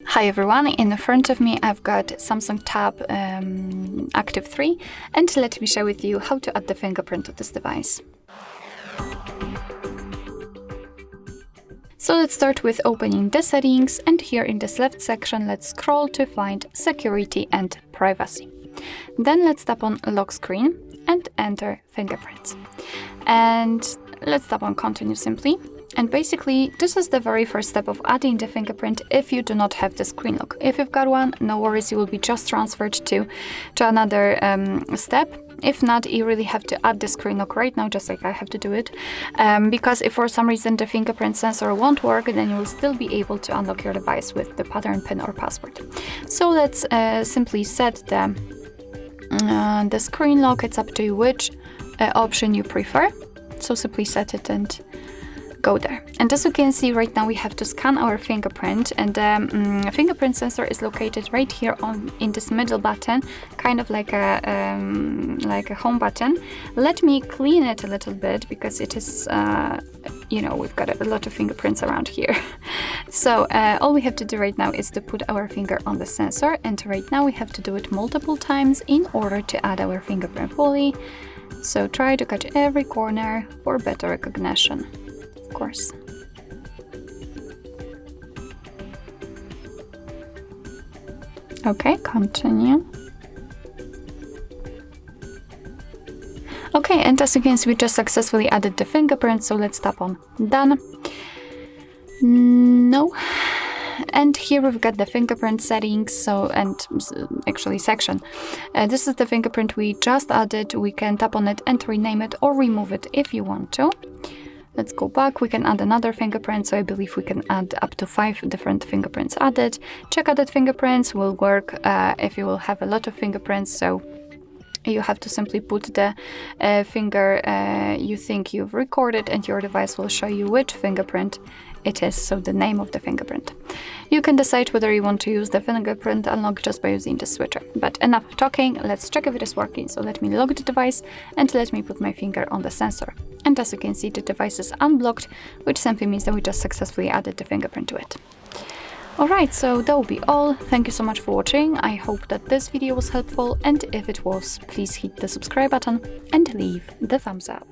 Hi everyone, in front of me I've got Samsung Tab Active 3 and let me share with you how to add the fingerprint to this device. So let's start with opening the settings, and here in this left section let's scroll to find security and privacy. Then let's tap on lock screen and enter fingerprints. And let's tap on continue simply. And basically, this is the very first step of adding the fingerprint if you do not have the screen lock. If you've got one, no worries, you will be just transferred to another step. If not, you really have to add the screen lock right now, just like I have to do it. Because if for some reason the fingerprint sensor won't work, then you will still be able to unlock your device with the pattern, pin or password. So let's simply set the screen lock. It's up to you which option you prefer. So simply set it and go there. And as you can see right now, we have to scan our fingerprint, and the fingerprint sensor is located right here in this middle button, kind of like a home button. Let me clean it a little bit because it is we've got a lot of fingerprints around here. So all we have to do right now is to put our finger on the sensor, and right now we have to do it multiple times in order to add our fingerprint fully. So try to catch every corner for better recognition, of course. Okay, continue. Okay, and as you can see, we just successfully added the fingerprint, so let's tap on done. No. And here we've got the fingerprint settings, section. This is the fingerprint we just added. We can tap on it and rename it or remove it if you want to. Let's go back. We can add another fingerprint, so I believe we can add up to 5 different fingerprints added. Check added fingerprints will work if you will have a lot of fingerprints, so you have to simply put the finger you think you've recorded, and your device will show you which fingerprint it is, so the name of the fingerprint. You can decide whether you want to use the fingerprint unlock just by using the switcher. But enough of talking, let's check if it is working. So let me lock the device and let me put my finger on the sensor. And as you can see, the device is unblocked, which simply means that we just successfully added the fingerprint to it. Alright, so that will be all. Thank you so much for watching. I hope that this video was helpful, and if it was, please hit the subscribe button and leave the thumbs up.